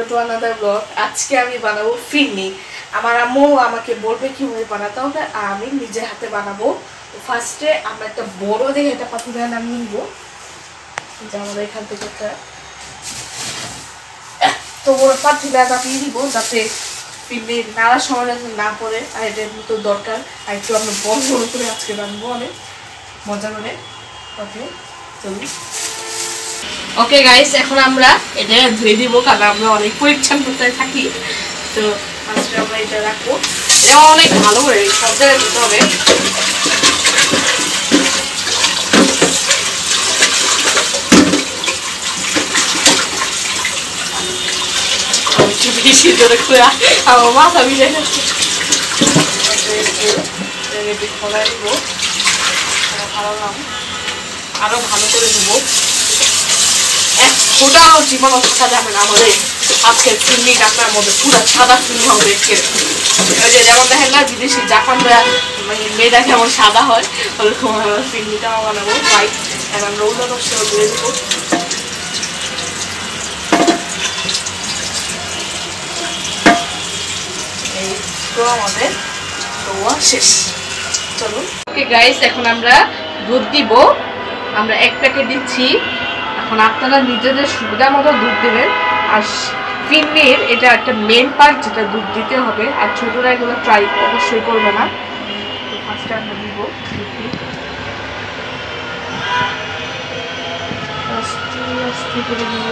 To another blog. আজকে আমি বানাবো ফিরনি। আমার আম্মু আমাকে বলবে কিভাবে বানাতে হবে, আমি নিজে হাতে বানাবো। ফার্স্টে আমরা একটা বড় দেখে একটা পাতিলা নামিয়ে নিব। আমাদের এখান থেকে একটা তো বড় পাতিলা নামিয়ে দিব, যাতে ফিরনি নাড়ার সময় না পড়ে। আর এটার মতো দরকার। আর একটু আমরা বড় বড় করে আজকে বানাবো, অনেক মজা করে। ওকে চলুন। ওকে গাইস, এখন আমরা এটা ধুয়ে দিব, কারণ আমরা অনেক পরিচ্ছন্নতায় থাকি। তো ফার্স্টে আমরা এটা রাখবো। এটা অনেক ভালো করে সব জায়গায় দিতে হবে। বেশি জোরে করে আমার মাথা মিলে যাচ্ছে। খোলা দিব, আরো ভালো করে দেবো। এক ফোটাও জীবনও থাকা যাবে না আমাদের আজকের ফিরনি রান্নার মধ্যে। পুরো সাদা ফিরনি হবে। ওই যে যেমন দেখেন না বিদেশি জাপানরা মানে মেয়েটা কেমন সাদা হয়, ওরকম ফিরনিটা বানাবো হোয়াইট। এখন রৌদ্র নষ্ট দিয়ে দেবো। এই তো আমাদের ধোয়া শেষ। চলুন। ওকে গাইস, এখন আমরা দুধ দিব। আমরা 1 প্যাকেট দিচ্ছি। এখন আপনারা নিজেদের সুবিধা মতো দুধ দেবেন। আর ফিরনির এটা একটা মেন পার্ট, যেটা দুধ দিতে হবে। আর ছোটরা এগুলো ট্রাই অবশ্যই করবে না। তো ফার্স্টে আমরা দিব আস্তে আস্তে করে দিব।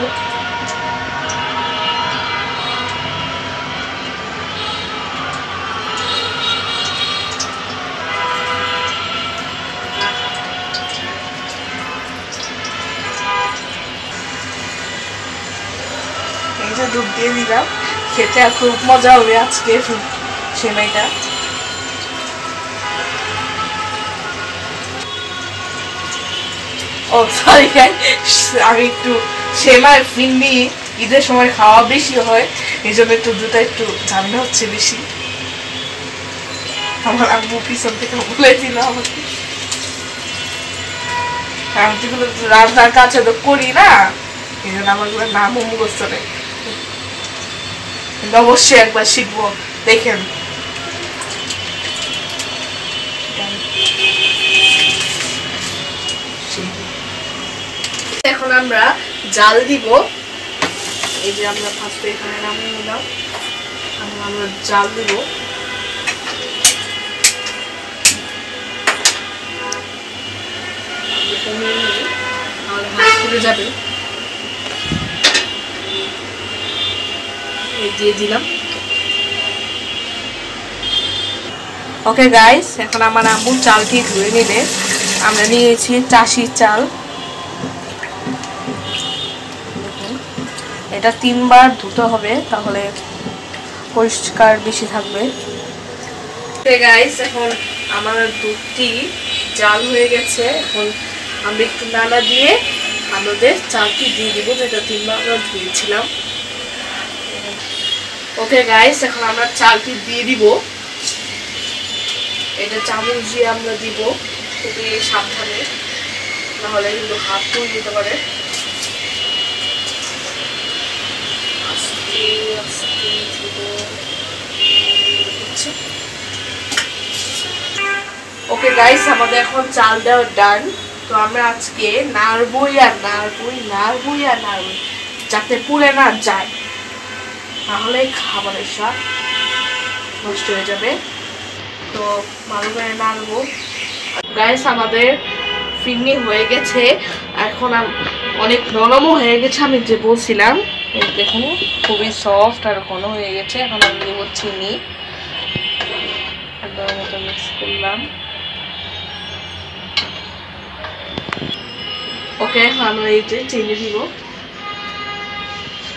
দুধ দিয়ে দিলাম। খেতে খুব মজা হবে আজকে সেমাইটা। ও সরি, আমি একটু সেমাই ফিরনি ঈদের সময় খাওয়া বেশি হয়, এই জন্য একটু দুধটা একটু ঝামেলা হচ্ছে বেশি। আমার আম্মু পিছন থেকে বলে দিল আমাকে। আমি যেগুলো রান্নার কাছে তো করি না, এই জন্য আমার গুলো নামও মুখস্থ নেই। অবশ্যই একবার শিখবো, দেখেন। এখন আমরা জাল দিব। এই যে আমরা ফার্স্টে এখানে নামিয়ে নিলাম। আমরা জাল দিব। তাহলে হাত পুড়ে যাবে। দিয়ে দিলাম। ওকে গাইস, এখন আমার আম্মু চালটি ধুয়ে নিলে। আমরা নিয়েছি চাষির চাল। এটা 3 বার ধুতে হবে, তাহলে পরিষ্কার বেশি থাকবে। ওকে গাইস, এখন আমার দুধটি জাল হয়ে গেছে। এখন আমরা একটু নাড়া দিয়ে আমাদের চালটি দিয়ে দিব, যেটা 3 বার আমরা ধুয়েছিলাম। ওকে গাইস, এখন আমরা চালটি দিয়ে দিব। এটা চামচ দিয়ে আমরা দিব, খুবই সাবধানে, নাহলে কিন্তু হাত পুড়ে যেতে পারে। আস্তে আস্তে দিব। ওকে গাইস, আমাদের এখন চাল দেওয়া ডান। তো আমরা আজকে নাড়বই আর নাড়বই, নাড়বই আর নাড়বই, যাতে পুড়ে না যায়, তাহলে খাবারের স্বাদ নষ্ট হয়ে যাবে। তো ভালো করে নাড়বো। গাইস, আমাদের ফিরনি হয়ে গেছে। এখন অনেক নরমও হয়ে গেছে, আমি যে বলছিলাম। দেখুন খুবই সফট আর ঘন হয়ে গেছে। এখন আমি দিব চিনি। একবার মতো মিক্স করলাম। ওকে, এখন আমরা এই যে চিনি দিব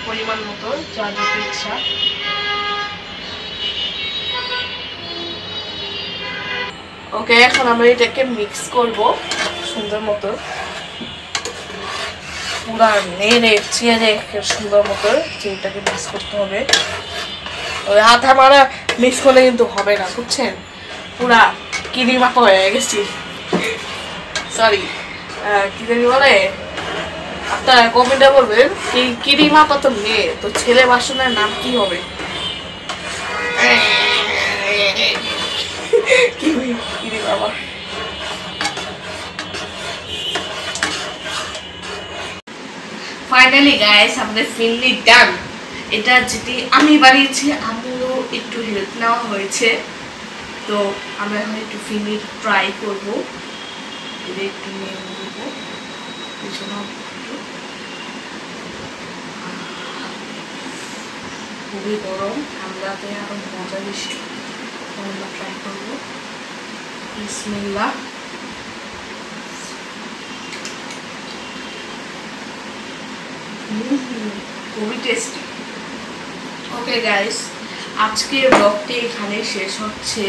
পরিমাণ মতো, যা যত ইচ্ছা। ওকে, এখন আমরা এটাকে মিক্স করব সুন্দর মতো। পুরা নেড়ে চেড়ে সুন্দর মতো চিনিটাকে মিক্স করতে হবে। ওই আধা মারা মিক্স করলে কিন্তু হবে না, বুঝছেন? পুরা কিনি মাখা হয়ে গেছি। সরি, কি জানি বলে, আপনারা কমেন্টে বলবেন কি কিরিম আপা তো মেয়ে, তো ছেলে বাসনের নাম কি হবে? কিরিম আপা। ফাইনালি গাইস আমাদের ফিনলি ডান। এটা যেটি আমি বানিয়েছি, আমিও একটু হেল্প নেওয়া হয়েছে। তো আমরা এখন একটু ফিনলি ট্রাই করবো। এটা একটু নিয়ে নেবো পিছনে, খুবই গরম, ঠান্ডাতে আরো মজা বেশি। আমরা ট্রাই করবো। বিসমিল্লাহ। খুবই টেস্টি। ওকে গাইস, আজকের ব্লগটি এখানে শেষ হচ্ছে।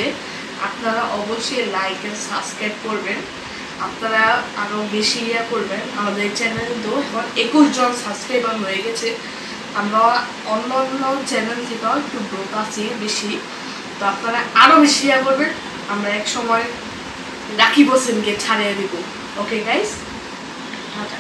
আপনারা অবশ্যই লাইক এন্ড সাবস্ক্রাইব করবেন। আপনারা আরো বেশি করবেন। আমাদের চ্যানেল তো এখন 21 জন সাবস্ক্রাইবার হয়ে গেছে। আমরা অন্য অন্য চ্যানেল থেকেও একটু গ্রোথ আছি বেশি। তো আপনারা আরো বেশি করবেন। আমরা এক সময় রাকিব হোসেনকে ছাড়িয়ে দিব। Okay guys, tata.